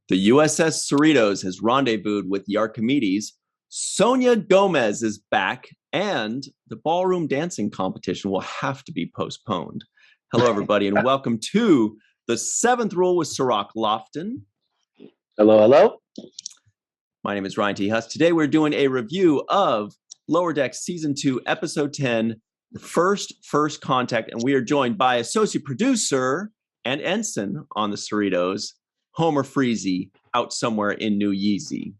The USS Cerritos has rendezvoused with the Archimedes. Sonia Gomez is back, and the ballroom dancing competition will have to be postponed. Hello, everybody, and welcome to The Seventh Rule with Cirroc Lofton. Hello, hello. My name is Ryan T. Husk. Today, we're doing a review of Lower Decks Season 2, Episode 10, First Contact, and we are joined by associate producer and ensign on the Cerritos, Homer Freezy, out somewhere in New Yeezy.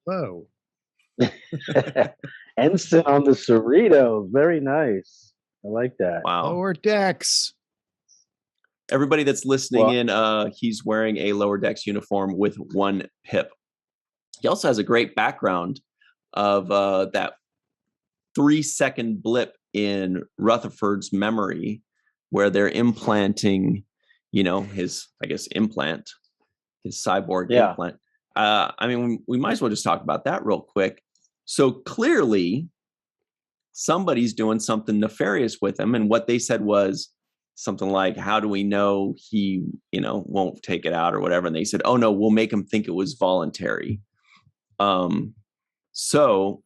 Whoa. Ensign on the Cerritos. Very nice. I like that. Wow. Lower Decks. Everybody that's listening in, he's wearing a Lower Decks uniform with one pip. He also has a great background of that 3-second blip in Rutherford's memory where they're implanting, his, implant, his cyborg implant. We might as well just talk about that real quick. So clearly somebody's doing something nefarious with him. And what they said was something like, how do we know he, won't take it out or whatever? And they said, oh no, we'll make him think it was voluntary. So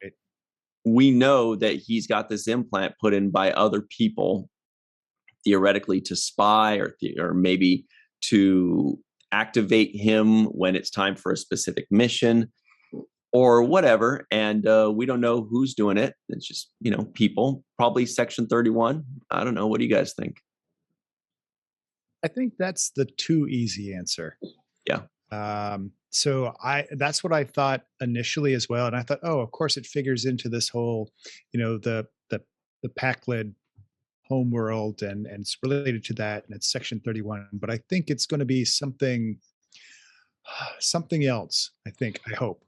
we know that he's got this implant put in by other people, theoretically to spy or maybe to activate him when it's time for a specific mission or whatever. And we don't know who's doing it. It's just, people, probably Section 31. I don't know. What do you guys think? I think that's the too easy answer. Yeah. So that's what I thought initially as well. And I thought, oh, of course it figures into this whole, the Pakled homeworld and it's related to that and it's Section 31. But I think it's going to be something else. I hope.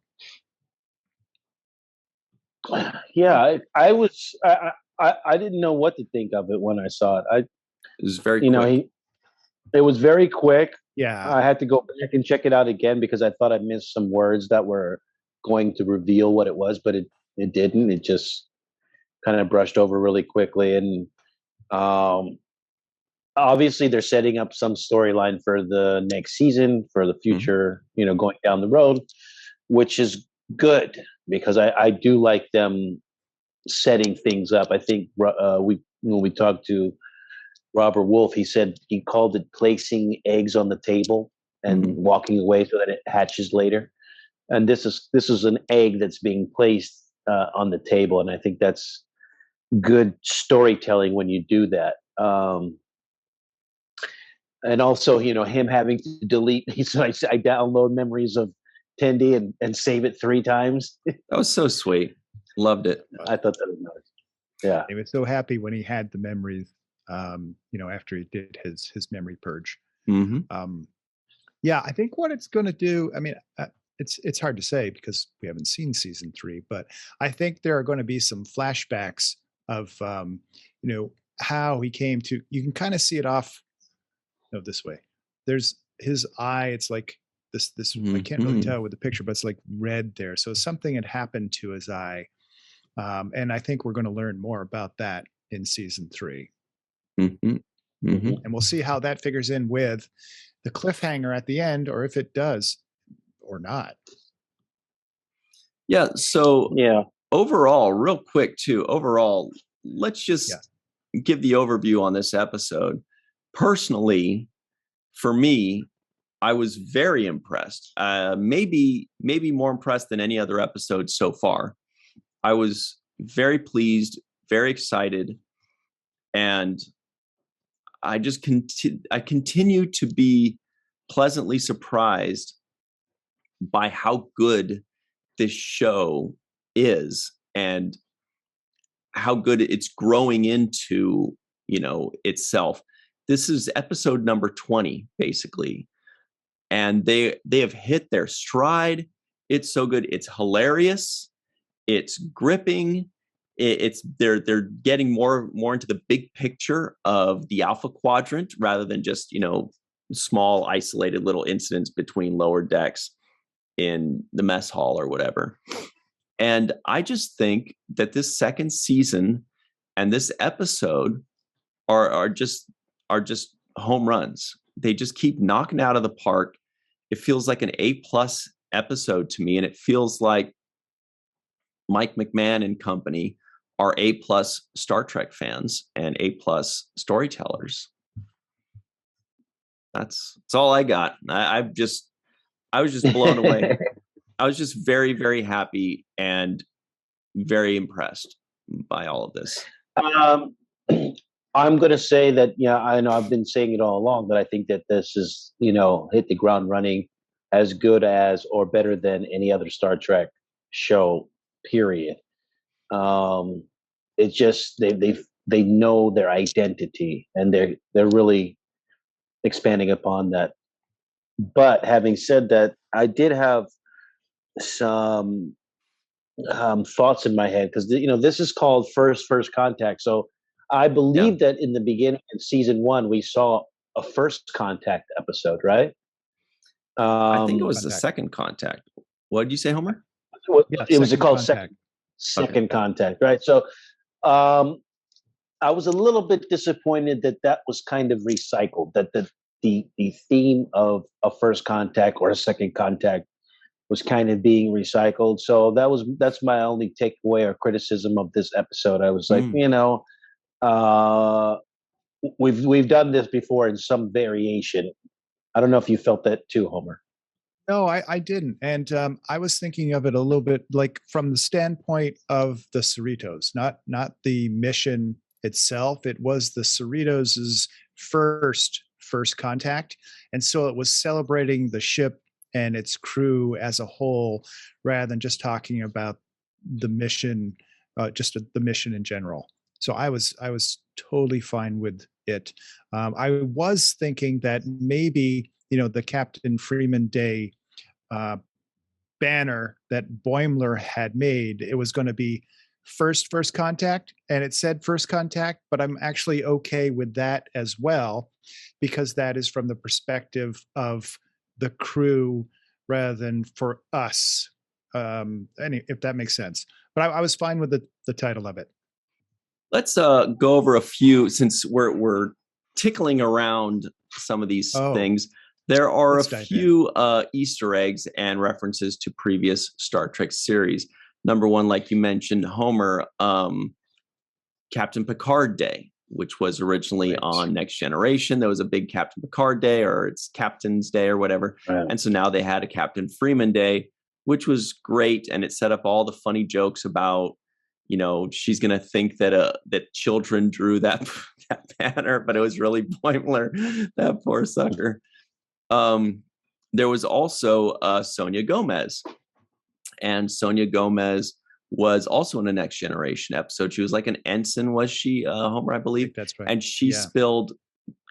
Yeah, I didn't know what to think of it when I saw it. It was very quick. It was very quick. Yeah. I had to go back and check it out again because I thought I missed some words that were going to reveal what it was, but it didn't. It just kind of brushed over really quickly. And obviously they're setting up some storyline for the next season, for the future, going down the road, which is good because I do like them setting things up. I think when we talked to Robert Wolf, he said he called it placing eggs on the table and walking away so that it hatches later. And this is an egg that's being placed on the table, and I think that's good storytelling when you do that. And also, him having to delete. So I download memories of Tendi and save it 3 times. That was so sweet. Loved it. I thought that was nice. Yeah, He was so happy when he had the memories. After he did his memory purge. I think what it's going to do, it's hard to say because we haven't seen season 3, but I think there are going to be some flashbacks of, how he came to, you can kind of see it off this way. There's his eye. It's like this, I can't really tell with the picture, but it's like red there. So something had happened to his eye. And I think we're going to learn more about that in season 3. And we'll see how that figures in with the cliffhanger at the end, or if it does or not. Yeah. So overall, real quick too, let's just give the overview on this episode. Personally, for me, I was very impressed. Maybe more impressed than any other episode so far. I was very pleased, very excited, and I just continue to be pleasantly surprised by how good this show is and how good it's growing into, itself. This is episode number 20, basically. And they have hit their stride. It's so good. It's hilarious. It's gripping. They're getting more into the big picture of the Alpha Quadrant rather than just small isolated little incidents between lower decks in the mess hall or whatever. And I just think that this second season and this episode are just home runs. They just keep knocking out of the park. it feels like an A+ episode to me, and it feels like Mike McMahon and company are A+ Star Trek fans and A+ storytellers. That's all I got. I was just blown away. I was just very, very happy and very impressed by all of this. I'm going to say that, I know I've been saying it all along, but I think that this is, hit the ground running as good as or better than any other Star Trek show, period. It's just they know their identity, and they're really expanding upon that. But having said that, I did have some thoughts in my head, because this is called first contact. So I believe that in the beginning of season 1 we saw a first contact episode, right? I think it was the second contact. What did you say, Homer? It was called second contact, right? So I was a little bit disappointed that was kind of recycled, that the theme of a first contact or a second contact was kind of being recycled. So that's my only takeaway or criticism of this episode. I was like, we've done this before in some variation. I don't know if you felt that too, Homer. No, I didn't. And I was thinking of it a little bit like from the standpoint of the Cerritos, not the mission itself. It was the Cerritos' first contact. And so it was celebrating the ship and its crew as a whole, rather than just talking about the mission, the mission in general. So I was totally fine with it. I was thinking that maybe, the Captain Freeman Day banner that Boimler had made, it was going to be first contact, and it said first contact, but I'm actually okay with that as well, because that is from the perspective of the crew rather than for us. If that makes sense. But I was fine with the title of it. Let's go over a few, since we're tickling around some of these things. There are a few Easter eggs and references to previous Star Trek series. Number one, like you mentioned, Homer, Captain Picard Day, which was originally on Next Generation. There was a big Captain Picard Day, or it's Captain's Day or whatever. Right. And so now they had a Captain Freeman Day, which was great. And it set up all the funny jokes about, she's going to think that children drew that banner, but it was really Boimler, that poor sucker. There was also Sonia Gomez. And Sonia Gomez was also in a Next Generation episode. She was like an ensign, was she, Homer, I believe? That's right. And she spilled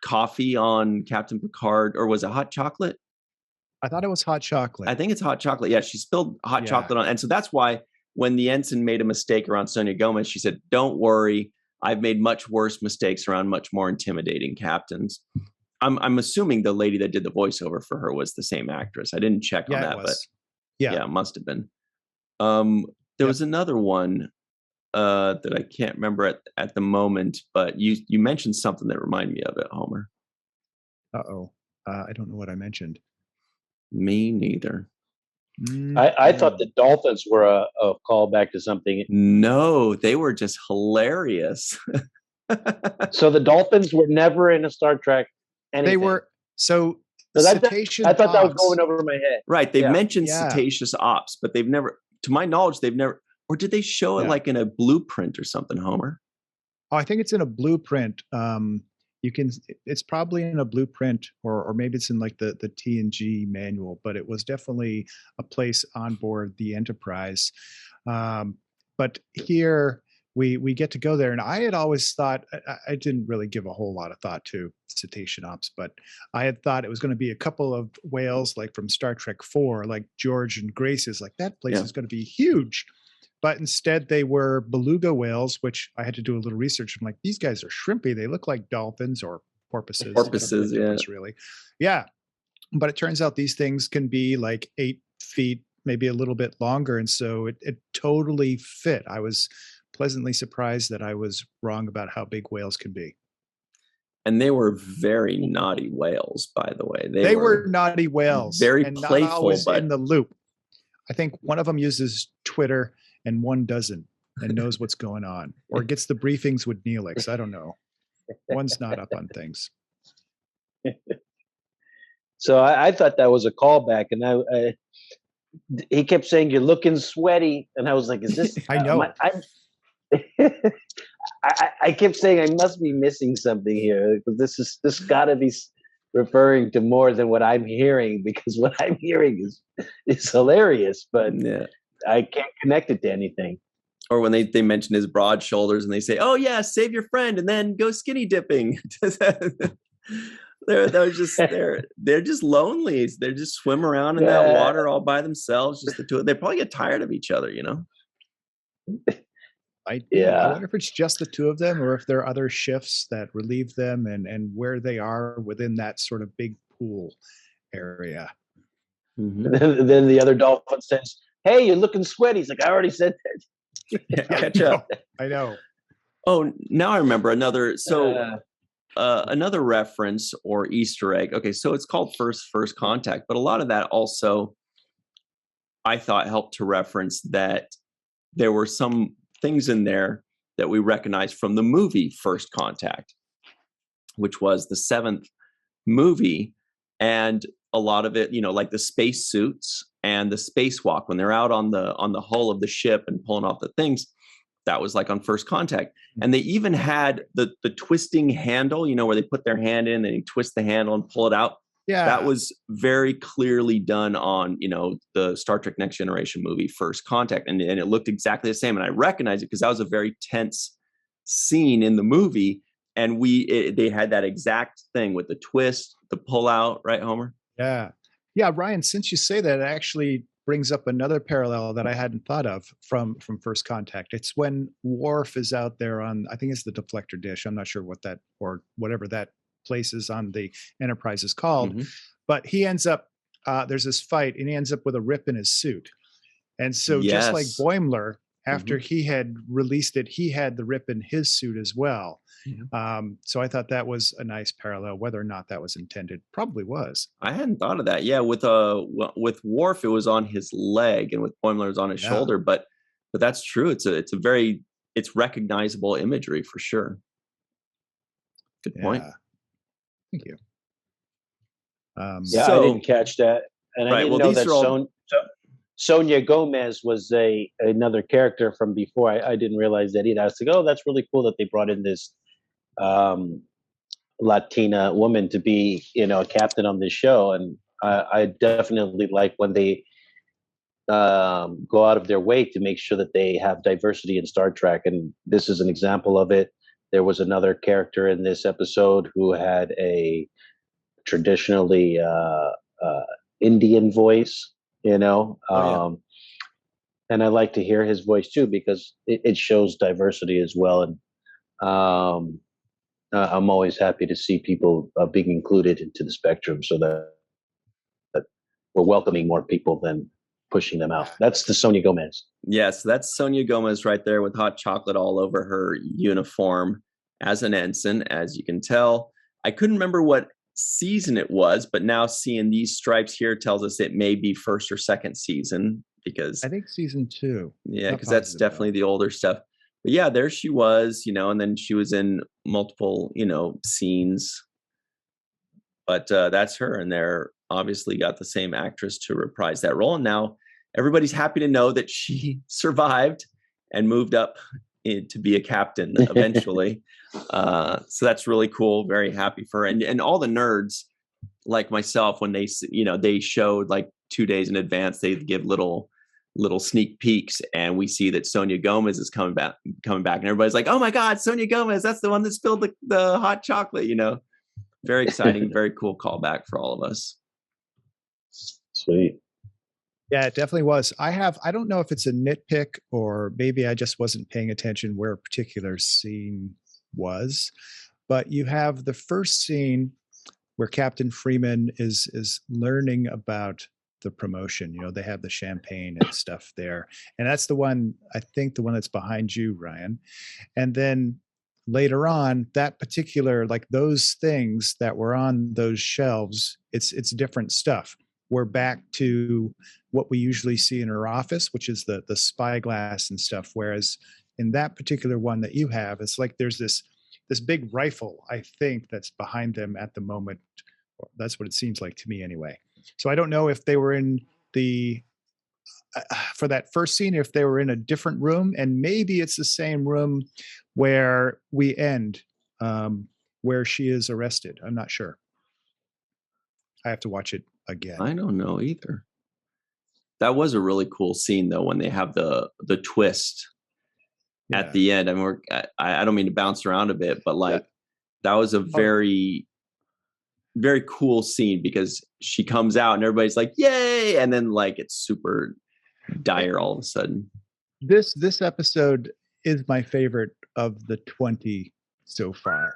coffee on Captain Picard, or was it hot chocolate? I thought it was hot chocolate. I think it's hot chocolate. Yeah, she spilled hot chocolate on. And so that's why when the ensign made a mistake around Sonia Gomez, she said, "Don't worry, I've made much worse mistakes around much more intimidating captains." I'm assuming the lady that did the voiceover for her was the same actress. I didn't check on that, but it must have been. There was another one that I can't remember at the moment, but you mentioned something that reminded me of it, Homer. I don't know what I mentioned. Me neither. I thought the dolphins were a callback to something. No, they were just hilarious. So the dolphins were never in a Star Trek anything. They were, so cetacean I thought that was going over my head. Right. They mentioned cetaceous ops, but they've never, to my knowledge, or did they show it like in a blueprint or something, Homer? Oh, I think it's in a blueprint. It's probably in a blueprint, or maybe it's in like the TNG manual, but it was definitely a place on board the Enterprise. But here we get to go there, and I had always thought, I didn't really give a whole lot of thought to cetacean ops, but I had thought it was going to be a couple of whales like from Star Trek 4, like George and Grace's, like that place is going to be huge. But instead, they were beluga whales, which I had to do a little research. I'm like, these guys are shrimpy. They look like dolphins or porpoises. Porpoises, really. Yeah. But it turns out these things can be like 8 feet, maybe a little bit longer. And so it totally fit. I was pleasantly surprised that I was wrong about how big whales can be. And they were very naughty whales, by the way. They were naughty whales. Very and playful, not always but in the loop. I think one of them uses Twitter and one doesn't and knows what's going on, or gets the briefings with Neelix. I don't know. One's not up on things. So I thought that was a callback, and he kept saying, "You're looking sweaty," and I was like, "Is this?" I know. I kept saying I must be missing something here, because this got to be referring to more than what I'm hearing, because what I'm hearing is hilarious, but I can't connect it to anything. Or when they mention his broad shoulders and they say, "Oh yeah, save your friend and then go skinny dipping." they're just lonely. They're just swim around in that water all by themselves. Just the two. They probably get tired of each other, you know. I wonder if it's just the two of them, or if there are other shifts that relieve them, and where they are within that sort of big pool area. Mm-hmm. Then the other dolphin says, "Hey, you're looking sweaty." He's like, "I already said that." Catch up. I know. Oh, now I remember another. So another reference or Easter egg. Okay, so it's called First Contact, but a lot of that also, I thought, helped to reference that there were some things in there that we recognized from the movie First Contact, which was the 7th movie, and a lot of it, you know, like the space suits and the spacewalk when they're out on the hull of the ship and pulling off the things. That was like on First Contact. And they even had the twisting handle, you know, where they put their hand in and they twist the handle and pull it out. Yeah. That was very clearly done on, you know, the Star Trek Next Generation movie First Contact. And it looked exactly the same. And I recognized it because that was a very tense scene in the movie. And they had that exact thing with the twist, the pull out, right, Homer? Yeah. Yeah, Ryan, since you say that, it actually brings up another parallel that I hadn't thought of from First Contact. It's when Worf is out there on, I think it's the deflector dish. I'm not sure what that, or whatever that place is on the Enterprise is called. Mm-hmm. But he ends up, there's this fight, and he ends up with a rip in his suit. And so just like Boimler, after he had released it, he had the rip in his suit as well. Mm-hmm. So I thought that was a nice parallel. Whether or not that was intended, probably was. I hadn't thought of that. Yeah, with Worf, it was on his leg, and with Boimler, it was on his shoulder. But that's true. It's recognizable imagery for sure. Good point. Thank you. I didn't catch that, and I didn't know that Sonia Gomez was another character from before. I didn't realize that either. I was like, oh, that's really cool that they brought in this Latina woman to be, you know, a captain on this show. And I definitely like when they go out of their way to make sure that they have diversity in Star Trek. And this is an example of it. There was another character in this episode who had a traditionally Indian voice, you know. And I like to hear his voice too, because it shows diversity as well. And I'm always happy to see people being included into the spectrum, so that we're welcoming more people than pushing them out. That's the Sonia Gomez. Yes, that's Sonia Gomez right there with hot chocolate all over her uniform as an ensign, as you can tell. I couldn't remember what season it was, but now seeing these stripes here tells us it may be first or second season, because I think season 2. Yeah, because that's definitely the older stuff. But yeah, there she was, you know, and then she was in multiple, you know, scenes. But that's her, and they're obviously got the same actress to reprise that role. And now everybody's happy to know that she survived and moved up to be a captain eventually. So that's really cool. Very happy for her. And all the nerds like myself, when they, you know, they showed like 2 days in advance, they give little sneak peeks, and we see that Sonia Gomez is coming back, and everybody's like, "Oh my God, Sonia Gomez! That's the one that spilled the hot chocolate!" You know, very exciting, very cool callback for all of us. Sweet. Yeah, it definitely was. I don't know if it's a nitpick, or maybe I just wasn't paying attention where a particular scene was, but you have the first scene where Captain Freeman is learning about the promotion. You know, they have the champagne and stuff there. And that's the one, I think the one that's behind you, Ryan. And then later on, that particular, like those things that were on those shelves, it's different stuff. We're back to what we usually see in her office, which is the spyglass and stuff. Whereas in that particular one that you have, it's like there's this big rifle, I think, that's behind them at the moment. That's what it seems like to me anyway. So I don't know if they were in the for that first scene, if they were in a different room, and maybe it's the same room where we end, where she is arrested. I'm not sure. I have to watch it again. I don't know either. That was a really cool scene though, when they have the twist at the end. I mean, I don't mean to bounce around a bit, but like that was a very, very cool scene because she comes out and everybody's like, yay. And then like, it's super dire all of a sudden. This episode is my favorite of the 20 so far.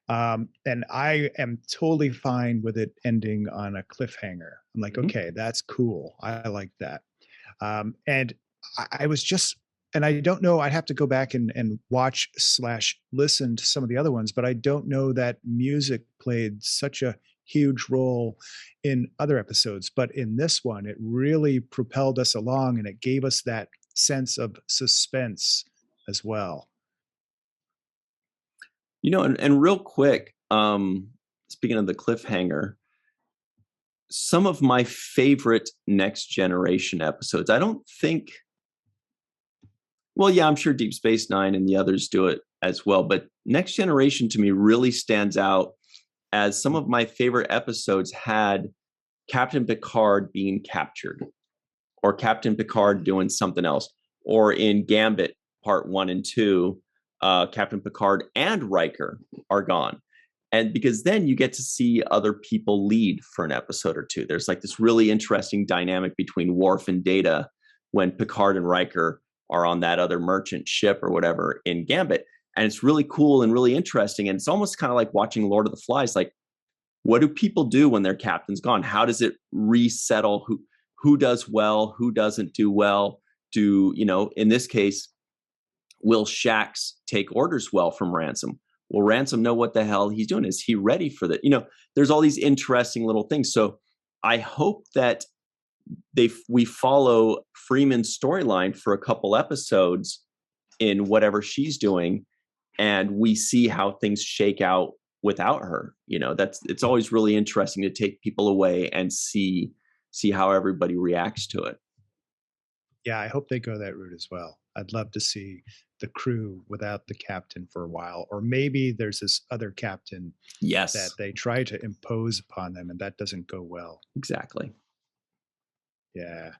And I am totally fine with it ending on a cliffhanger. I'm like, okay, that's cool. I like that. And I was just, and I don't know, I'd have to go back and watch / listen to some of the other ones, but I don't know that music played such a huge role in other episodes. But in this one, it really propelled us along and it gave us that sense of suspense as well. You know, and real quick, speaking of the cliffhanger, some of my favorite Next Generation episodes, I don't think, well, yeah, I'm sure Deep Space Nine and the others do it as well, but Next Generation to me really stands out as some of my favorite episodes had Captain Picard being captured or Captain Picard doing something else, or in Gambit Part 1 and 2, Captain Picard and Riker are gone. And because then you get to see other people lead for an episode or two. There's like this really interesting dynamic between Worf and Data when Picard and Riker are on that other merchant ship or whatever in Gambit. And it's really cool and really interesting. And it's almost kind of like watching Lord of the Flies. Like, what do people do when their captain's gone? How does it resettle? Who does well? Who doesn't do well? Do, you know, in this case, will Shax take orders well from Ransom? Will Ransom know what the hell he's doing? Is he ready for that? You know, there's all these interesting little things. So I hope that we follow Freeman's storyline for a couple episodes in whatever she's doing, and we see how things shake out without her. You know, it's always really interesting to take people away and see how everybody reacts to it. Yeah, I hope they go that route as well. I'd love to see the crew without the captain for a while, or maybe there's this other captain that they try to impose upon them, and that doesn't go well. Exactly. Yeah.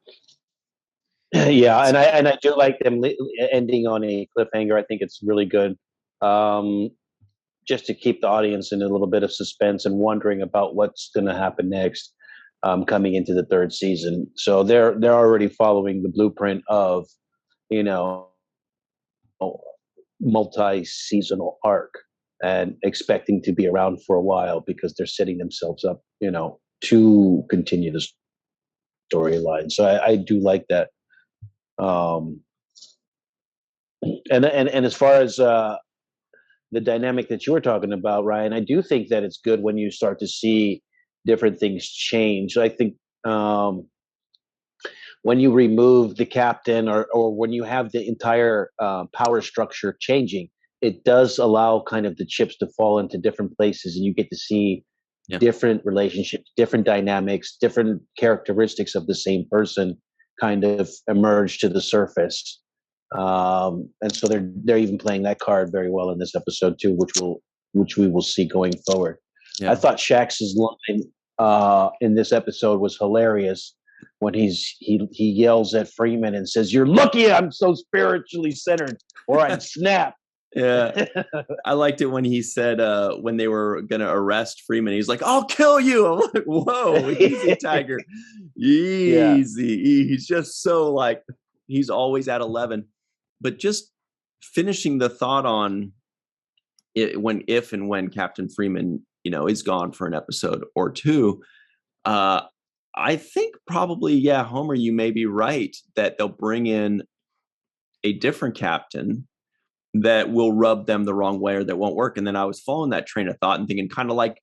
Yeah, and I do like them ending on a cliffhanger. I think it's really good, just to keep the audience in a little bit of suspense and wondering about what's going to happen next, coming into the third season. So they're already following the blueprint of, you know, multi-seasonal arc and expecting to be around for a while because they're setting themselves up, you know, to continue the storyline. So I do like that. And as far as the dynamic that you were talking about, Ryan, I do think that it's good when you start to see different things change. I think when you remove the captain or when you have the entire power structure changing, it does allow kind of the chips to fall into different places, and you get to see different relationships, different dynamics, different characteristics of the same person kind of emerge to the surface. And so they're even playing that card very well in this episode too, which we will see going forward. I thought Shax's line in this episode was hilarious when he yells at Freeman and says, "You're lucky I'm so spiritually centered, or I'd snap." Yeah, I liked it when he said when they were gonna arrest Freeman, he's like, "I'll kill you." I'm like, "Whoa, easy, Tiger, easy." Yeah. He's just so like he's always at 11. But just finishing the thought on it, if and when Captain Freeman, you know, is gone for an episode or two, I think probably, Homer, you may be right that they'll bring in a different captain that will rub them the wrong way or that won't work. And then I was following that train of thought and thinking kind of like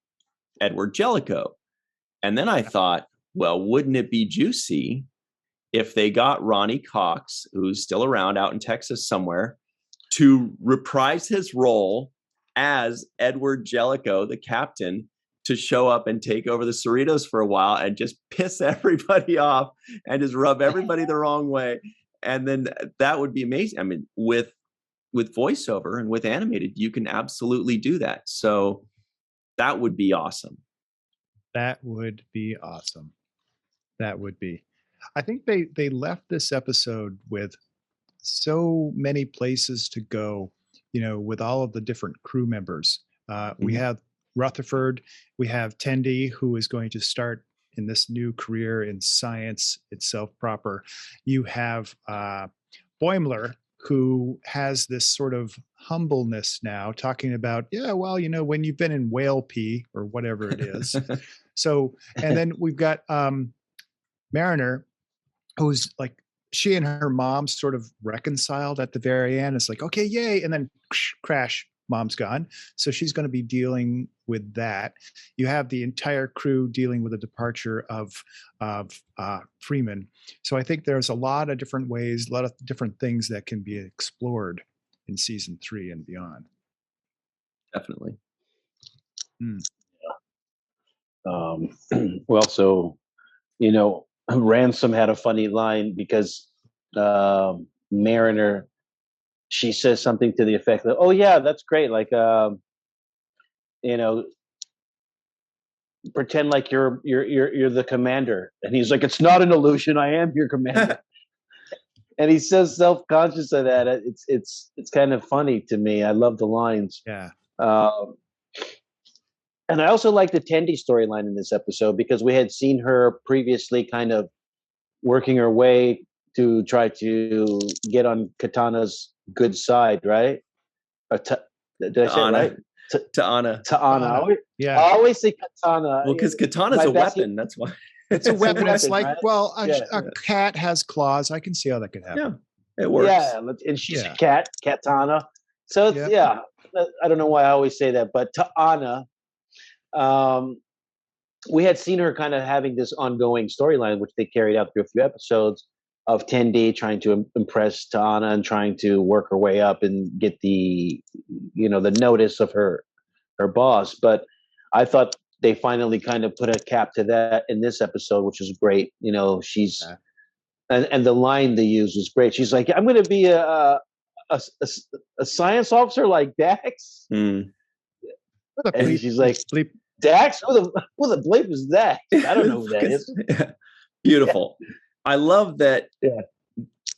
Edward Jellicoe. And then I thought, well, wouldn't it be juicy if they got Ronnie Cox, who's still around out in Texas somewhere, to reprise his role as Edward Jellicoe, the captain, to show up and take over the Cerritos for a while and just piss everybody off and just rub everybody the wrong way. And then that would be amazing. I mean, with voiceover and with animated, you can absolutely do that. So that would be awesome. That would be awesome. That would be. I think they left this episode with so many places to go, with all of the different crew members. We have Rutherford, we have Tendi, who is going to start in this new career in science itself proper. You have Boimler, who has this sort of humbleness now, talking about, when you've been in whale pee or whatever it is. So, and then we've got Mariner, who's like, she and her mom sort of reconciled at the very end. It's like, okay, yay. And then crash, mom's gone. So she's going to be dealing with that. You have the entire crew dealing with the departure of Freeman. So I think there's a lot of different ways, a lot of different things that can be explored in season 3 and beyond. Definitely. Well, so, Ransom had a funny line because Mariner, she says something to the effect of, "Oh yeah, that's great. Like, pretend like you're the commander." And he's like, "It's not an illusion. I am your commander." And he's so self-conscious of that. It's kind of funny to me. I love the lines. Yeah. And I also like the Tendi storyline in this episode because we had seen her previously kind of working her way to try to get on Katana's good side, right? Did I say it right? Ta'ana. Yeah. I always say Katana. Well, because Katana's a weapon. That's why. It's a weapon. It's like, right? A cat has claws. I can see how that could happen. Yeah, it works. Yeah, and she's a cat, Katana. So, I don't know why I always say that, but Ta'ana, we had seen her kind of having this ongoing storyline, which they carried out through a few episodes of Tendi trying to impress Ta'ana and trying to work her way up and get the notice of her boss. But I thought they finally kind of put a cap to that in this episode, which is great. She's and the line they used was great. She's like, "I'm going to be a science officer like Dax." Mm. And she's like, "Dax? Who the bleep is that? I don't know who that is." Beautiful. Yeah. I love that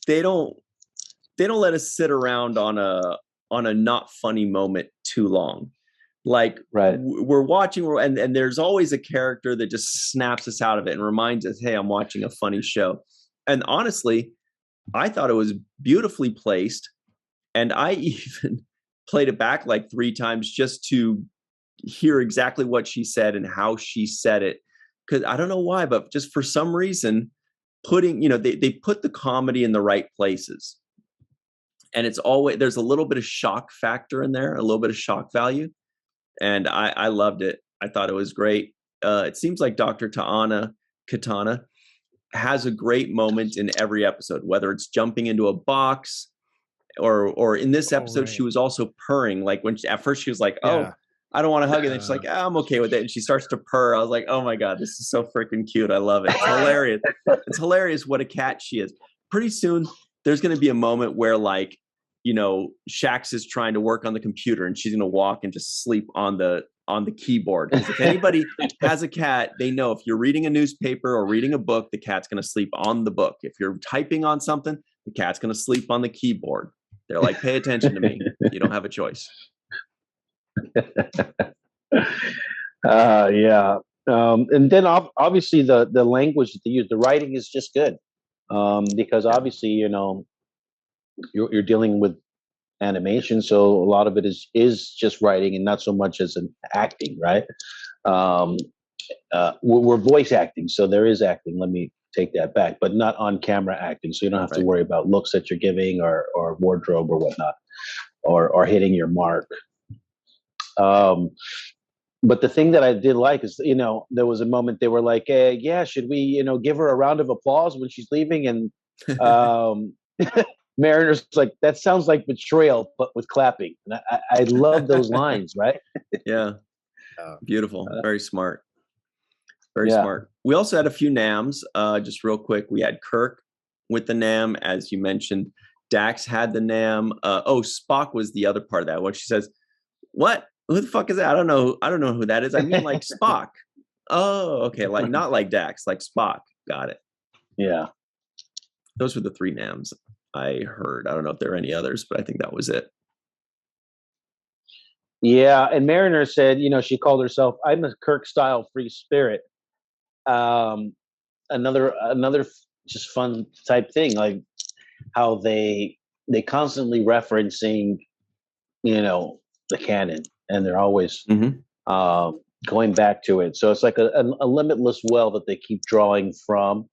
they don't let us sit around on a not funny moment too long. Like, we're watching, and there's always a character that just snaps us out of it and reminds us, hey, I'm watching a funny show. And honestly, I thought it was beautifully placed. And I even played it back like 3 times just to hear exactly what she said and how she said it. Because I don't know why, but just for some reason, they put the comedy in the right places. And it's always, there's a little bit of shock factor in there, a little bit of shock value. And I loved it. I thought it was great. It seems like Dr. Katana has a great moment in every episode, whether it's jumping into a box or in this episode, she was also purring. Like at first she was like, I don't want to hug it. And then she's like, I'm okay with it. And she starts to purr. I was like, oh my God, this is so freaking cute. I love it. It's hilarious. It's hilarious what a cat she is. Pretty soon there's going to be a moment where Shax is trying to work on the computer and she's going to walk and just sleep on the keyboard. Because if anybody has a cat, they know if you're reading a newspaper or reading a book, the cat's going to sleep on the book. If you're typing on something, the cat's going to sleep on the keyboard. They're like, pay attention to me. You don't have a choice. And then obviously the language that they use, the writing is just good. Because obviously, you're dealing with animation, so a lot of it is just writing and not so much as an acting, right? We're voice acting, so there is acting. Let me take that back, but not on camera acting, so you don't have to worry about looks that you're giving or wardrobe or whatnot. or hitting your mark. But the thing that I did like is, there was a moment they were like, yeah, should we, give her a round of applause when she's leaving? And Mariner's like, that sounds like betrayal, but with clapping. And I love those lines, right? Yeah. Beautiful. Very smart. Very Yeah. smart. We also had a few NAMs. Just real quick, we had Kirk with the NAM, as you mentioned. Dax had the NAM. Spock was the other part of that. When she says, "What? Who the fuck is that? I don't know who that is. I mean, like Spock." Oh, okay. Like not like Dax, like Spock. Got it. Yeah. Those were the 3 NAMs I heard. I don't know if there are any others, but I think that was it. Yeah, and Mariner said, she called herself, "I'm a Kirk-style free spirit." Another just fun type thing, like how they constantly referencing, the canon, and they're always going back to it. So it's like a limitless well that they keep drawing from,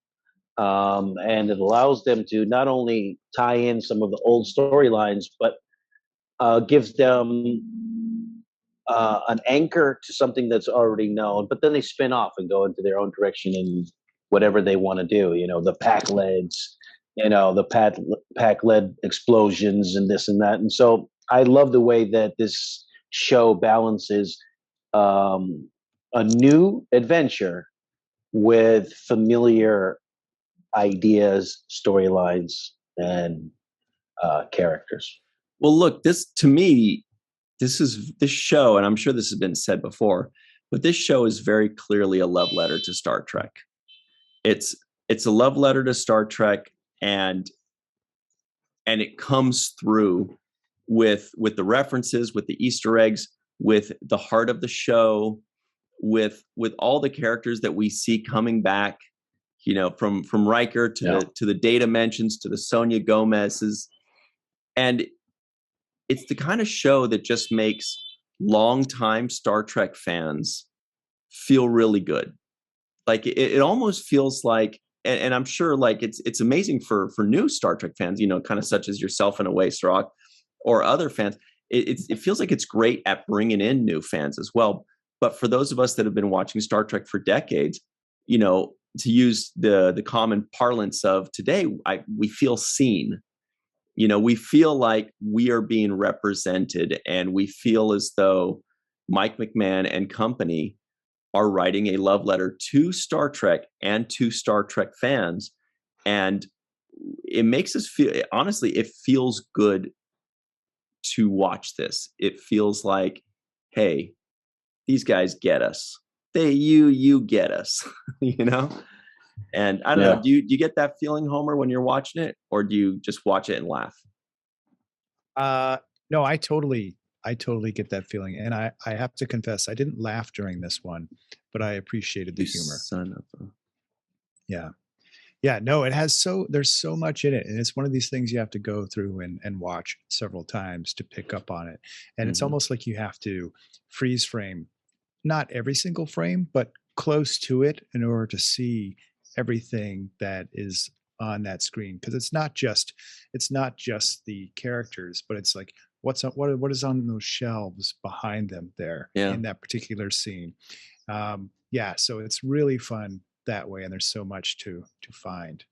and it allows them to not only tie in some of the old storylines, but gives them an anchor to something that's already known, but then they spin off and go into their own direction in whatever they want to do. The pack leads, the pack lead explosions and this and that. And so I love the way that this show balances a new adventure with familiar ideas, storylines, and characters. Well, look, this show, and I'm sure this has been said before, but this show is very clearly a love letter to Star Trek. It's a love letter to Star Trek, and it comes through with the references, with the Easter eggs, with the heart of the show, with all the characters that we see coming back, from Riker to the Data mentions to the Sonia Gomez's, and it's the kind of show that just makes longtime Star Trek fans feel really good. Like it almost feels like, and I'm sure like it's amazing for new Star Trek fans, kind of such as yourself in a way, Cirroc, or other fans. It feels like it's great at bringing in new fans as well. But for those of us that have been watching Star Trek for decades, to use the common parlance of today, we feel seen. We feel like we are being represented, and we feel as though Mike McMahon and company are writing a love letter to Star Trek and to Star Trek fans. And it makes us feel, honestly, it feels good to watch this. It feels like, hey, these guys get us. You get us, And I don't know, do you get that feeling, Homer, when you're watching it, or do you just watch it and laugh? No, I totally get that feeling. And I have to confess, I didn't laugh during this one, but I appreciated the humor. Son of a... Yeah. Yeah, no, there's so much in it. And it's one of these things you have to go through and watch several times to pick up on it. And it's almost like you have to freeze frame, not every single frame, but close to it in order to see everything that is on that screen. Because it's not just the characters, but it's like what is on those shelves behind them there in that particular scene. So it's really fun that way, and there's so much to find.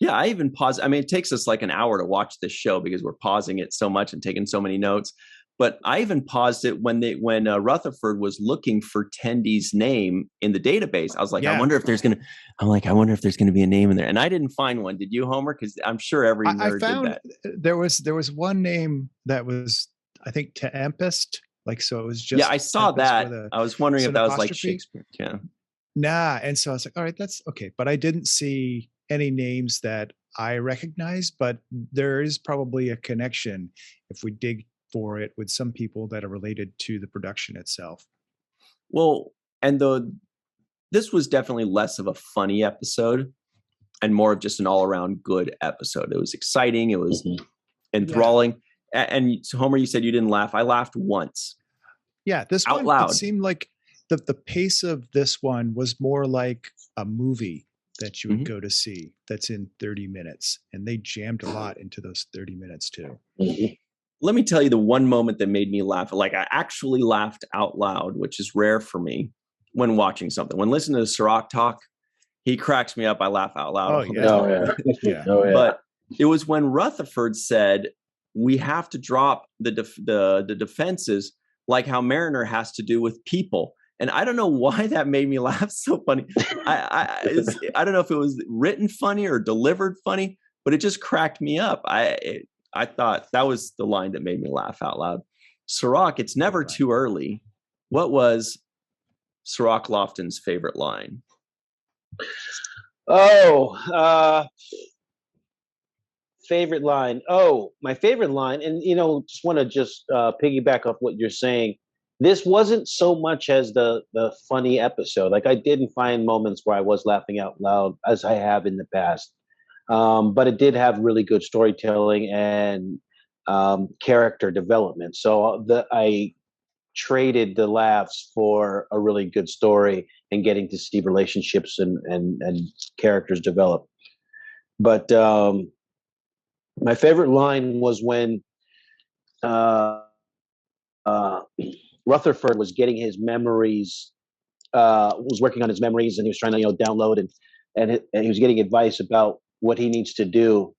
I even pause. I mean, it takes us like an hour to watch this show because we're pausing it so much and taking so many notes. But I even paused it when Rutherford was looking for Tendy's name in the database. I was like, I wonder if there's gonna be a name in there, and I didn't find one. Did you, Homer? Because I'm sure every nerd did that. There was one name that was, I think, Tempest. Like, so it was just. Yeah, I saw that. I was wondering if that was like Shakespeare. Yeah. Nah, and so I was like, all right, that's okay. But I didn't see any names that I recognize, but there is probably a connection if we dig for it with some people that are related to the production itself. Well, and this was definitely less of a funny episode and more of just an all-around good episode. It was exciting. It was enthralling. Yeah. And so, Homer, you said you didn't laugh. I laughed once. Yeah, this out one, loud. It seemed like the pace of this one was more like a movie that you would go to see that's in 30 minutes. And they jammed a lot into those 30 minutes too. let me tell you the one moment that made me laugh. Like I actually laughed out loud, which is rare for me when watching something. When listening to Cirroc talk, he cracks me up. I laugh out loud. Oh, yeah. Yeah. Oh, yeah. But it was when Rutherford said, we have to drop the defenses like how Mariner has to do with people. And I don't know why that made me laugh so funny. I don't know if it was written funny or delivered funny, but it just cracked me up. I thought that was the line that made me laugh out loud. Cirroc, it's never too early. What was Cirroc Lofton's favorite line? Favorite line. Oh, my favorite line. And, just want to piggyback off what you're saying. This wasn't so much as the funny episode. Like I didn't find moments where I was laughing out loud as I have in the past. But it did have really good storytelling and character development. So I traded the laughs for a really good story and getting to see relationships and characters develop. But my favorite line was when Rutherford was getting his memories, was working on his memories, and he was trying to download and he was getting advice about what he needs to do.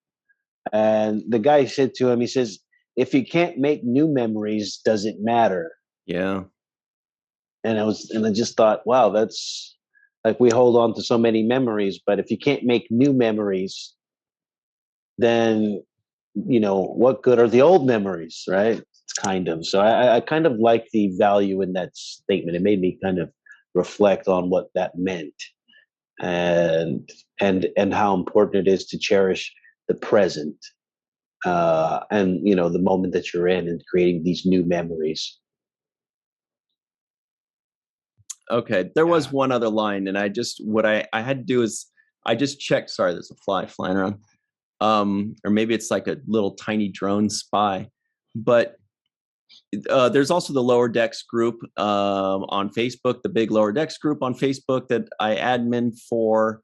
And the guy said to him, he says, if you can't make new memories, does it matter? Yeah. And I just thought, wow, that's like we hold on to so many memories, but if you can't make new memories, then, what good are the old memories, right? It's kind of, so I kind of like the value in that statement. It made me kind of reflect on what that meant and how important it is to cherish the present and the moment that you're in and creating these new memories. Okay, there was one other line, and what I had to do is I just checked. Sorry, there's a fly flying around, or maybe it's like a little tiny drone spy. But there's also the Lower Decks group on Facebook, the big Lower Decks group on Facebook that I admin for,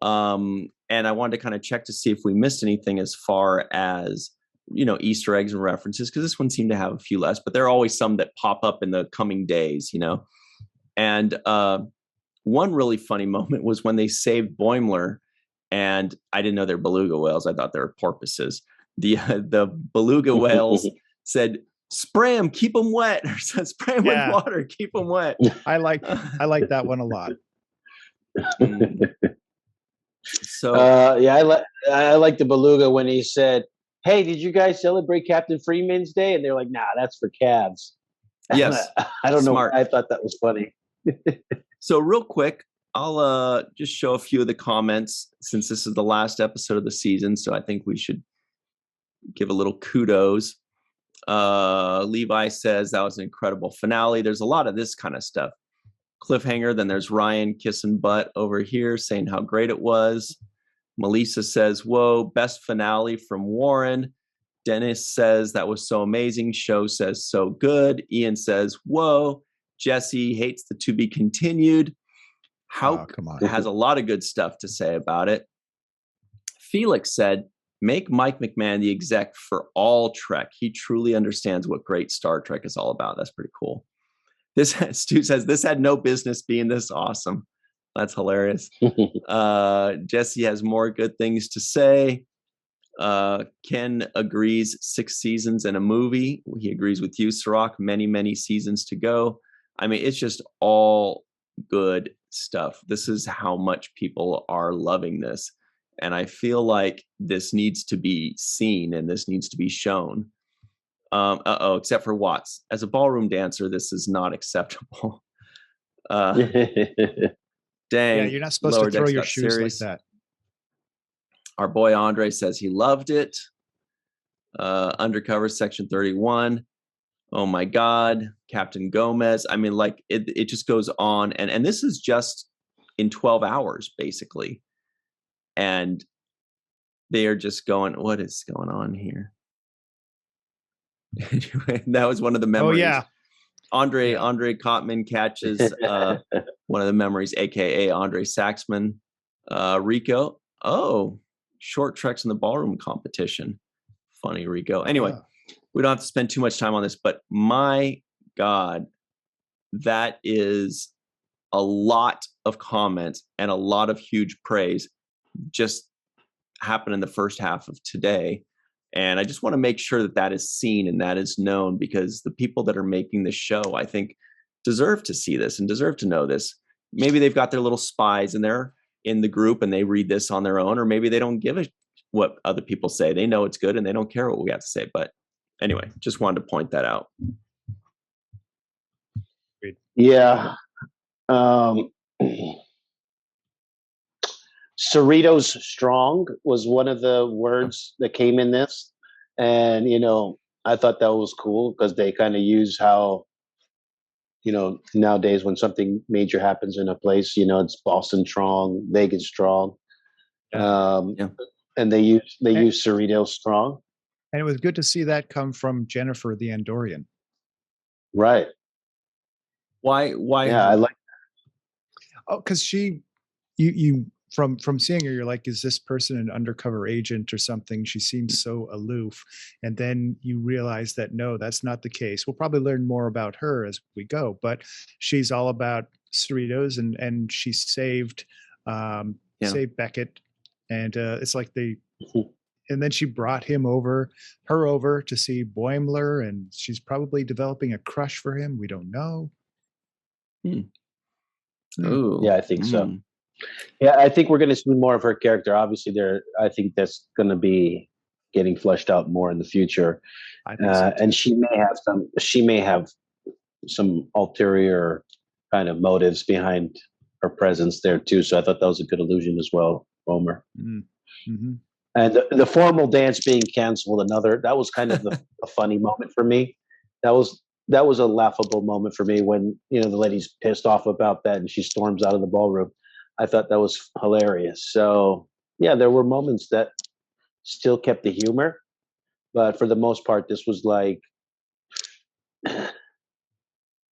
and I wanted to kind of check to see if we missed anything as far as Easter eggs and references, because this one seemed to have a few less, but there are always some that pop up in the coming days, And one really funny moment was when they saved Boimler, and I didn't know they're beluga whales. I thought they were porpoises. The beluga whales said, "Spray them, keep them wet," or said, "Spray them with water, keep them wet." I like that one a lot. So I like the beluga when he said, "Hey, did you guys celebrate Captain Freeman's Day?" And they're like, "Nah, that's for calves." Yes, I don't know why I thought that was funny. So real quick, I'll just show a few of the comments since this is the last episode of the season. So I think we should give a little kudos. Levi says that was an incredible finale. There's a lot of this kind of stuff. Cliffhanger. Then there's Ryan kissing butt over here saying how great it was. Melissa says, "Whoa, best finale from Warren." Dennis says that was so amazing. Show says so good. Ian says, "Whoa." Jesse hates the to be continued. Hauk has a lot of good stuff to say about it. Felix said, "Make Mike McMahon the exec for all Trek. He truly understands what great Star Trek is all about." That's pretty cool. Stu says, "This had no business being this awesome." That's hilarious. Jesse has more good things to say. Ken agrees 6 seasons and a movie. He agrees with you, Cirroc. Many, many seasons to go. I mean, it's just all good stuff. This is how much people are loving this. And I feel like this needs to be seen and this needs to be shown. Except for Watts. As a ballroom dancer, this is not acceptable. Dang. Yeah, you're not supposed to throw your shoes serious. Like that. Our boy Andre says he loved it. Undercover Section 31. Oh my God, Captain Gomez. I mean, like it just goes on. And this is just in 12 hours, basically. And they are just going, what is going on here? That was one of the memories. Oh, yeah. Andre Kottman catches one of the memories, aka Andre Saxman. Rico. Oh, short treks in the ballroom competition. Funny, Rico. Anyway, we don't have to spend too much time on this, but my God, that is a lot of comments and a lot of huge praise just happened in the first half of today. And I just want to make sure that that is seen and that is known, because the people that are making the show, I think, deserve to see this and deserve to know this. Maybe they've got their little spies in there in the group and they read this on their own, or maybe they don't give a what other people say. They know it's good and they don't care what we have to say. But anyway, just wanted to point that out. Yeah. Cerritos strong was one of the words that came in this. And, I thought that was cool because they kind of use how, nowadays when something major happens in a place, it's Boston strong, Vegas strong. Yeah. And they use Cerritos strong. And it was good to see that come from Jennifer the Andorian. Right. Why? Yeah, I like that. Oh, because you from seeing her, you're like, is this person an undercover agent or something? She seems so aloof. And then you realize that, no, that's not the case. We'll probably learn more about her as we go, but she's all about Cerritos and she saved Beckett. And it's like and then she brought her over to see Boimler, and she's probably developing a crush for him. We don't know. Ooh. Yeah, I think so. Yeah, I think we're going to see more of her character. Obviously, I think that's going to be getting fleshed out more in the future. I think so too. And she may have some ulterior kind of motives behind her presence there too. So I thought that was a good allusion as well, Homer. Mm-hmm. And the formal dance being canceled, that was kind of a funny moment for me. That was a laughable moment for me when, the lady's pissed off about that and she storms out of the ballroom. I thought that was hilarious. So yeah, there were moments that still kept the humor, but for the most part, this was like,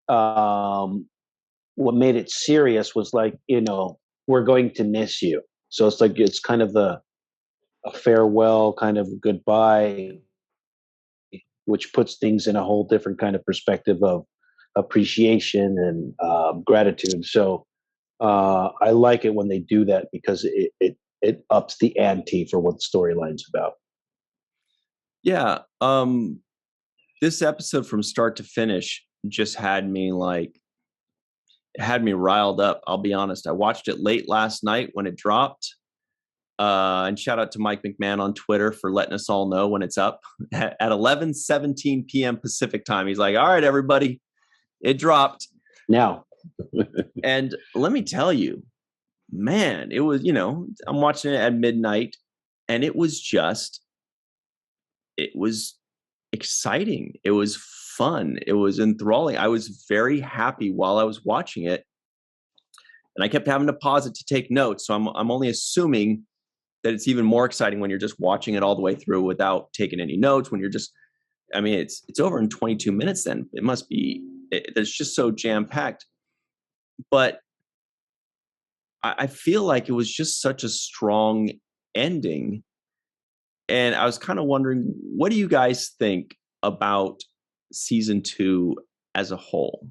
what made it serious was like, we're going to miss you. So it's like, it's kind of a farewell, kind of goodbye, which puts things in a whole different kind of perspective of appreciation and gratitude. So I like it when they do that because it ups the ante for what the storyline's about. Yeah. This episode from start to finish just had me riled up. I'll be honest. I watched it late last night when it dropped. And shout out to Mike McMahon on Twitter for letting us all know when it's up at 11:17 p.m. Pacific time. He's like, all right, everybody, it dropped. Now. And let me tell you, man, it was, I'm watching it at midnight and it was exciting. It was fun. It was enthralling. I was very happy while I was watching it. And I kept having to pause it to take notes. So I'm only assuming that it's even more exciting when you're just watching it all the way through without taking any notes. When you're just, it's over in 22 minutes then. It must be, it's just so jam-packed. But I feel like it was just such a strong ending. And I was kind of wondering, what do you guys think about season 2 as a whole?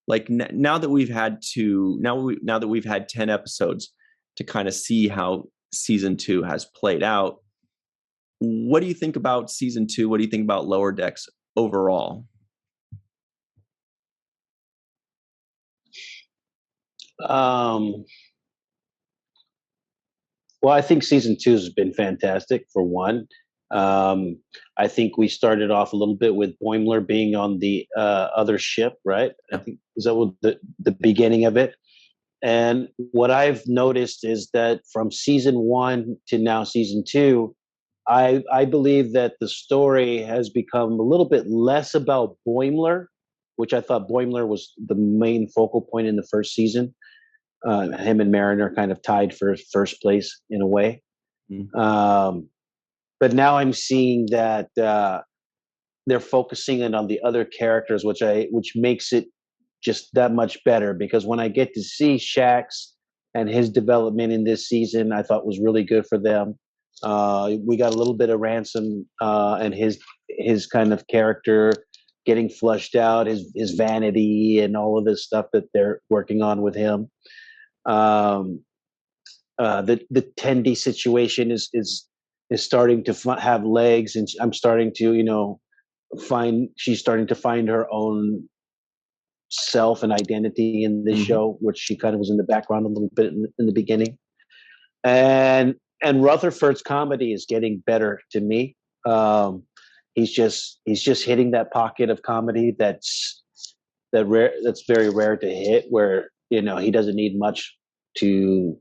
Like now that we've had 10 episodes to kind of see how season 2 has played out, what do you think about season 2? What do you think about Lower Decks overall? Well, I think season 2 has been fantastic for one. I think we started off a little bit with Boimler being on the other ship, right? I think is that what the beginning of it. And what I've noticed is that from season 1 to now season 2, I believe that the story has become a little bit less about Boimler, which I thought Boimler was the main focal point in the first season. Him and Merone are kind of tied for first place in a way. But now I'm seeing that they're focusing in on the other characters, which makes it just that much better. Because when I get to see Shax and his development in this season, I thought was really good for them. We got a little bit of Ransom and his kind of character getting flushed out, his vanity and all of this stuff that they're working on with him. The Tendi situation is starting to have legs, and I'm starting to she's starting to find her own self and identity in this show, which she kind of was in the background a little bit in the beginning. And Rutherford's comedy is getting better to me. He's just hitting that pocket of comedy that's very rare to hit, where he doesn't need much to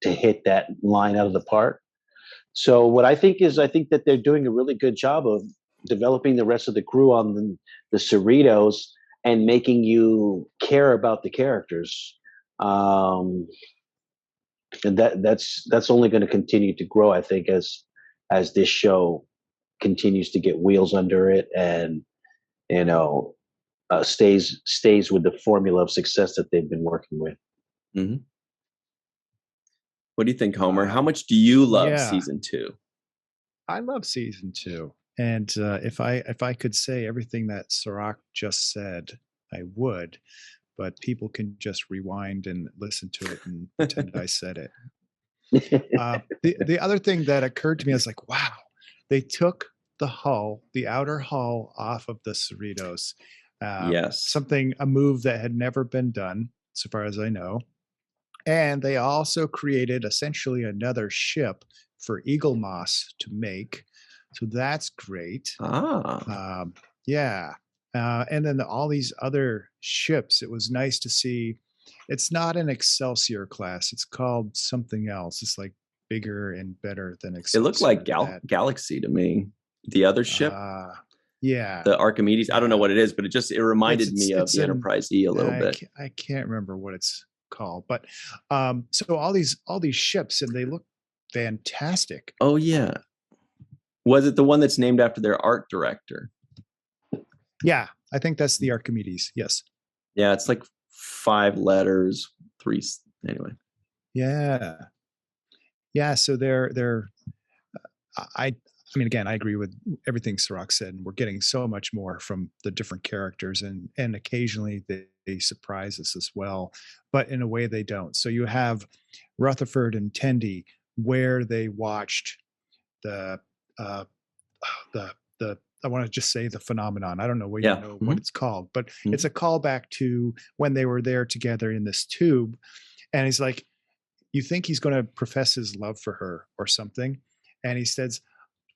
hit that line out of the park. So what I think that they're doing a really good job of developing the rest of the crew on the Cerritos and making you care about the characters. And that's only going to continue to grow, I think, as this show continues to get wheels under it and stays with the formula of success that they've been working with. Mm-hmm. What do you think, Homer? How much do you love season 2? I love season 2, and if I could say everything that Cirroc just said, I would. But people can just rewind and listen to it and pretend I said it. The other thing that occurred to me, I was like, wow, they took the outer hull off of the Cerritos. Yes. A move that had never been done, so far as I know. And they also created essentially another ship for Eagle Moss to make. So that's great. Yeah. And then all these other ships, it was nice to see. It's not an Excelsior class. It's called something else. It's like bigger and better than Excelsior. It looked like Galaxy to me. The other ship. Yeah. The Archimedes. I don't know what it is, but it reminded me of the Enterprise E a little bit. I can't remember what it's called, but so all these ships, and they look fantastic. Oh yeah. Was it the one that's named after their art director? Yeah, I think that's the Archimedes. Yes. Yeah, it's like 5 letters, 3 anyway. Yeah. So they're I mean, again, I agree with everything Cirroc said, and we're getting so much more from the different characters, and occasionally they surprise us as well, but in a way they don't. So you have Rutherford and Tendi, where they watched the I want to just say the phenomenon. I don't know what what it's called, but it's a callback to when they were there together in this tube, and he's like, you think he's going to profess his love for her or something, and he says,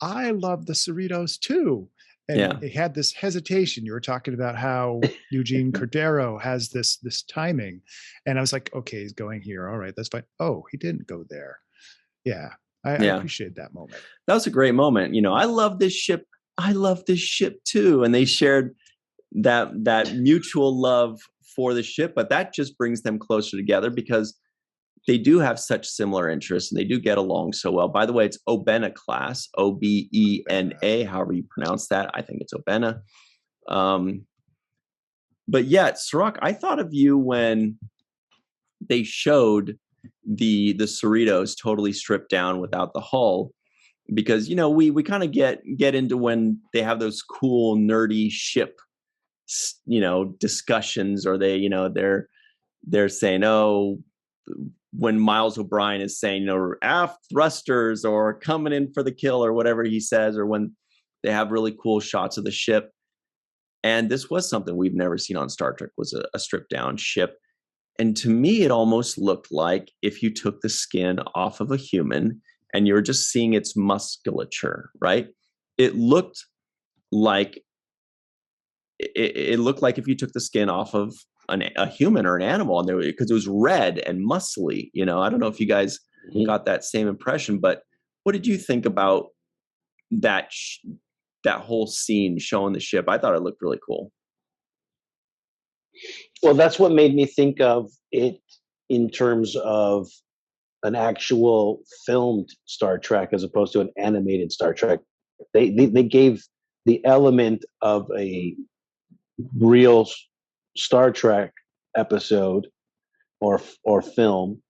I love the Cerritos too. And he had this hesitation. You were talking about how Eugene Cordero has this timing. And I was like, okay, he's going here. All right, that's fine. Oh, he didn't go there. Yeah. I appreciate that moment. That was a great moment. I love this ship. I love this ship too. And they shared that mutual love for the ship, but that just brings them closer together because they do have such similar interests and they do get along so well. By the way, it's Obena class, Obena, however you pronounce that. I think it's Obena. But yet, Cirroc, I thought of you when they showed the Cerritos totally stripped down without the hull, because we kind of get into when they have those cool nerdy ship discussions, or they're saying, oh, when Miles O'Brien is saying, aft thrusters or coming in for the kill or whatever he says, or when they have really cool shots of the ship. And this was something we've never seen on Star Trek, was a stripped down ship. And to me, it almost looked like if you took the skin off of a human and you're just seeing its musculature, right? It looked like if you took the skin off of a human or an animal, and because it was red and muscly. I don't know if you guys got that same impression, but what did you think about that whole scene showing the ship? I thought it looked really cool. Well, that's what made me think of it in terms of an actual filmed Star Trek as opposed to an animated Star Trek. They gave the element of a real Star Trek episode or film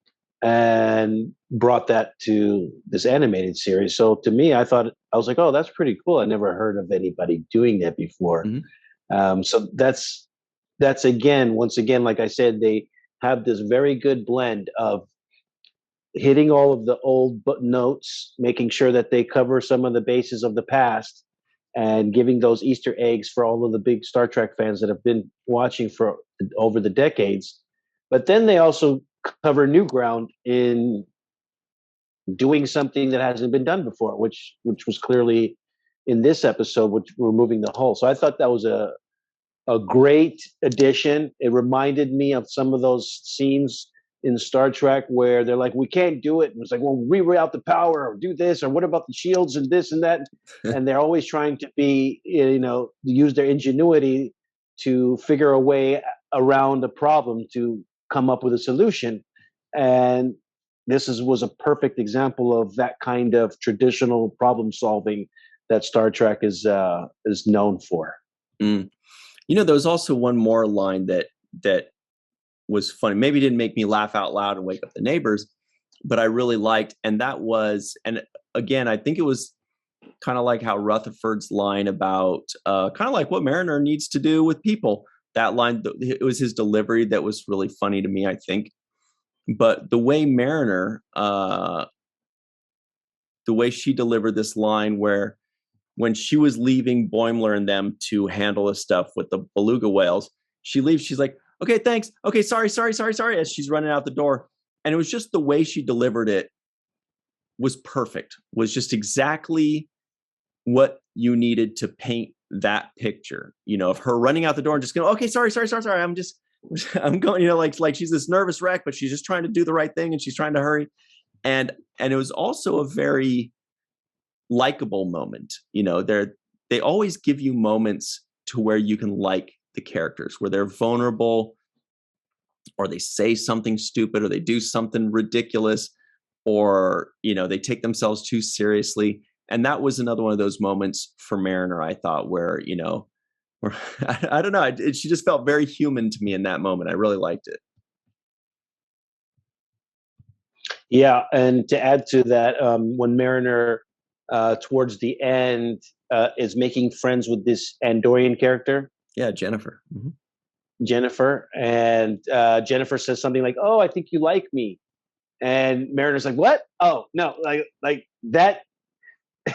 and brought that to this animated series. So to me, I was like, oh, that's pretty cool. I never heard of anybody doing that before. So that's again, once again, like I said, they have this very good blend of hitting all of the old notes, making sure that they cover some of the bases of the past, and giving those Easter eggs for all of the big Star Trek fans that have been watching for over the decades. But then they also cover new ground in doing something that hasn't been done before, which was clearly in this episode, which removing the hull. So I thought that was a great addition. It reminded me of some of those scenes in Star Trek where they're like, we can't do it. And it's like, well, reroute the power or do this, or what about the shields and this and that? And they're always trying to be, use their ingenuity to figure a way around a problem to come up with a solution. And this was a perfect example of that kind of traditional problem solving that Star Trek is known for. There was also one more line that was funny. Maybe didn't make me laugh out loud and wake up the neighbors, but I really liked. And that was, and again, I think it was kind of like how Rutherford's line about kind of like what Mariner needs to do with people. That line, it was his delivery that was really funny to me, I think. But the way Mariner, the way she delivered this line, where when she was leaving Boimler and them to handle the stuff with the beluga whales, she leaves. She's like, okay, thanks. Okay, sorry. As she's running out the door. And it was just the way she delivered it was perfect, was just exactly what you needed to paint that picture, of her running out the door and just going, okay, sorry. I'm going, like she's this nervous wreck, but she's just trying to do the right thing and she's trying to hurry. And it was also a very likable moment. They always give you moments to where you can like the characters, where they're vulnerable, or they say something stupid, or they do something ridiculous, or they take themselves too seriously. And that was another one of those moments for Mariner, I thought, where where I don't know, she just felt very human to me in that moment. I really liked it. Yeah, and to add to that, when Mariner towards the end is making friends with this Andorian character. Yeah, Jennifer. Jennifer. And Jennifer says something like, oh, I think you like me. And Mariner's like, what? Oh, no, like that,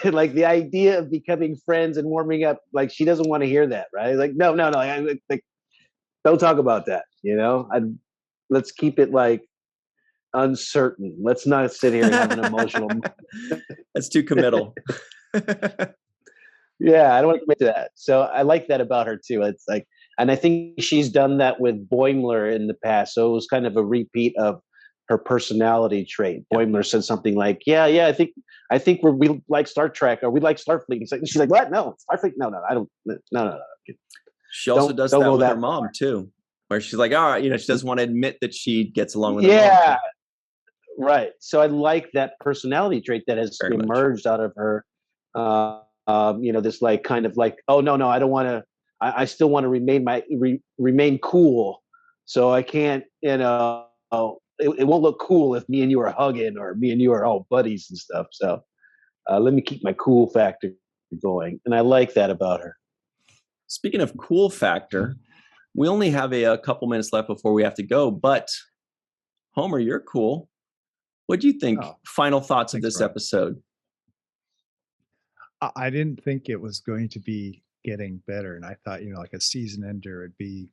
like the idea of becoming friends and warming up, like she doesn't want to hear that, right? Like, no, like, don't talk about that, let's keep it like uncertain. Let's not sit here and have an emotional. That's too committal. Yeah, I don't want to commit to that. So I like that about her too. It's like, and I think she's done that with Boimler in the past. So it was kind of a repeat of her personality trait. Boimler said something like, "Yeah, I think we like Star Trek, or we like Starfleet." She's like, "What? No, Starfleet? No, I don't. No." She also does that with her mom too, where she's like, "All right," she doesn't want to admit that she gets along with her mom. Yeah, right. So I like that personality trait that has emerged out of her. This like kind of like, oh no, I don't want to. I still want to remain cool. So I can't, it won't look cool if me and you are hugging, or me and you are all buddies and stuff. So let me keep my cool factor going, and I like that about her. Speaking of cool factor, we only have a couple minutes left before we have to go. But Homer, you're cool. What do you think? Final thoughts of this episode? I didn't think it was going to be getting better, and I thought, like a season ender, it'd be,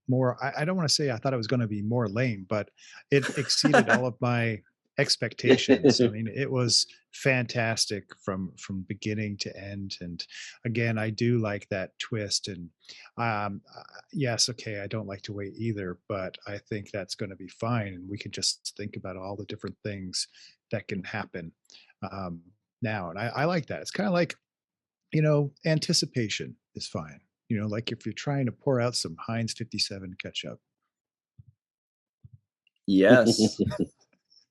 more. I don't want to say I thought it was going to be more lame, but it exceeded all of my expectations. I mean, it was fantastic from beginning to end. And again, I do like that twist. And yes, okay, I don't like to wait either, but I think that's going to be fine. And we can just think about all the different things that can happen now. And I like that. It's kind of like, anticipation is fine. Like if you're trying to pour out some Heinz 57 ketchup. Yes.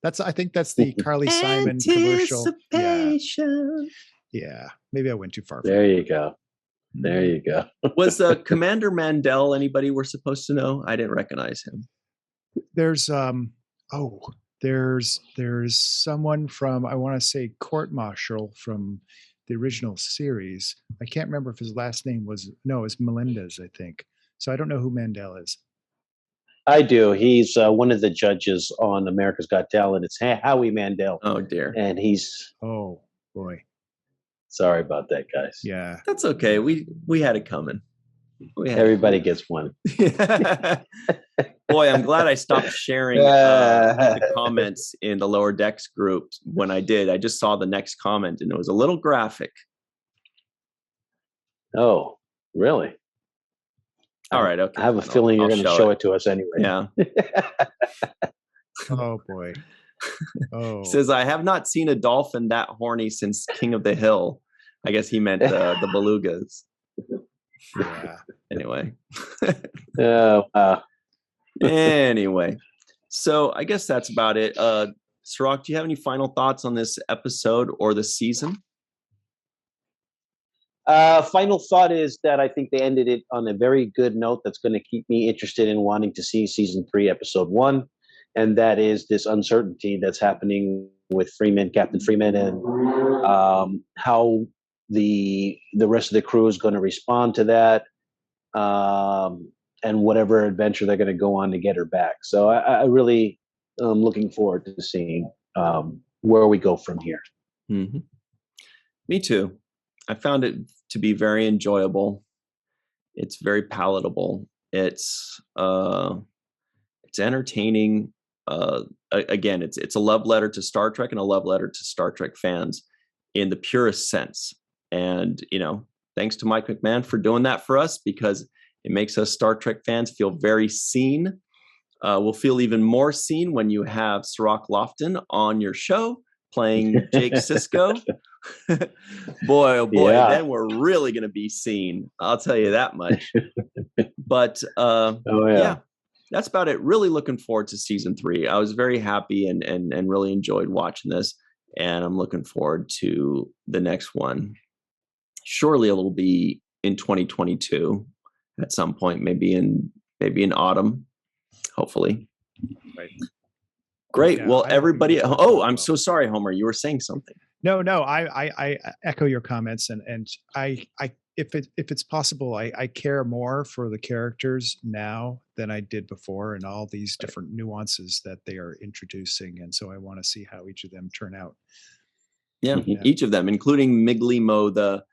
I think that's the Carly Simon commercial. Yeah. Maybe I went too far. There you go. Was Commander Mandel anybody we're supposed to know? I didn't recognize him. There's Oh, there's someone from, I want to say, Court Martial from the original series. I can't remember if his last name was, no, it's Melendez, I think. So I don't know who Mandel is. I do. He's one of the judges on America's Got Talent. It's Howie Mandel. Oh dear. And he's, Oh boy. sorry about that, guys. Yeah. That's okay. We had it coming. Everybody gets one. Boy, I'm glad I stopped sharing the comments in the Lower Decks group when I did. I just saw the next comment and it was a little graphic. Oh, really? All right. Okay. I have a feeling you're going to show it to us anyway. Yeah. Oh boy. Oh. He says, I have not seen a dolphin that horny since King of the Hill. I guess he meant the belugas. Yeah. Anyway. Anyway. So I guess that's about it. Cirroc, do you have any final thoughts on this episode or the season? Final thought is that I think they ended it on a very good note that's going to keep me interested in wanting to see season 3, episode 1. And that is this uncertainty that's happening with Captain Freeman, and how the rest of the crew is going to respond to that, and whatever adventure they're going to go on to get her back. So I really am looking forward to seeing where we go from here. Mm-hmm. Me too. I found it to be very enjoyable. It's very palatable. It's entertaining. Again, it's a love letter to Star Trek and a love letter to Star Trek fans in the purest sense. And, thanks to Mike McMahon for doing that for us, because it makes us Star Trek fans feel very seen. We'll feel even more seen when you have Cirroc Lofton on your show playing Jake Sisko. Boy, oh boy, then we're really going to be seen. I'll tell you that much. But yeah, that's about it. Really looking forward to season 3. I was very happy and really enjoyed watching this. And I'm looking forward to the next one. Surely it will be in 2022 at some point, maybe in autumn, hopefully. Right. Great. Yeah, well, everybody. Oh, I'm so sorry, Homer. You were saying something. No. I echo your comments, and I if it's possible, I care more for the characters now than I did before, and all these different nuances that they are introducing, and so I want to see how each of them turn out. Yeah, each of them, including Miglimo, the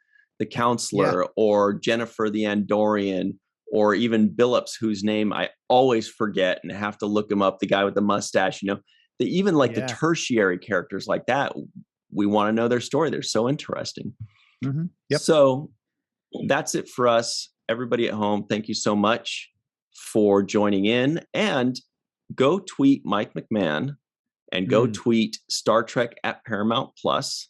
counselor, or Jennifer the Andorian, or even Billups, whose name I always forget and have to look him up. The guy with the mustache, they even the tertiary characters like that. We want to know their story. They're so interesting. Mm-hmm. Yep. So that's it for us. Everybody at home, thank you so much for joining in. And go tweet Mike McMahon and go tweet Star Trek at Paramount Plus,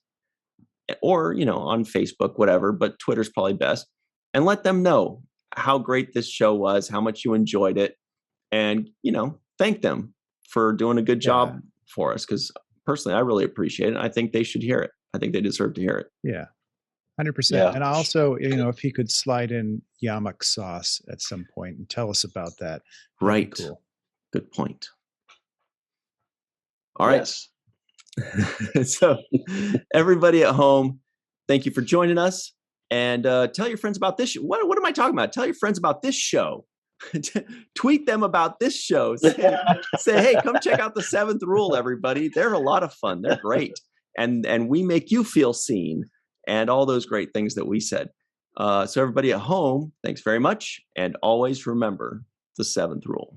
or, on Facebook, whatever, but Twitter's probably best. And let them know how great this show was, how much you enjoyed it. And, thank them for doing a good job for us. Because personally, I really appreciate it. I think they should hear it. I think they deserve to hear it. Yeah. 100%. And also, if he could slide in Yamak sauce at some point and tell us about that. Right. Cool. Good point. All right. So everybody at home, thank you for joining us, and tell your friends about this. What am I talking about? Tell your friends about this show. Tweet them about this show. Say, hey, come check out the 7th Rule, everybody. They're a lot of fun. They're great. And we make you feel seen, and all those great things that we said. So everybody at home, thanks very much. And always remember the 7th Rule.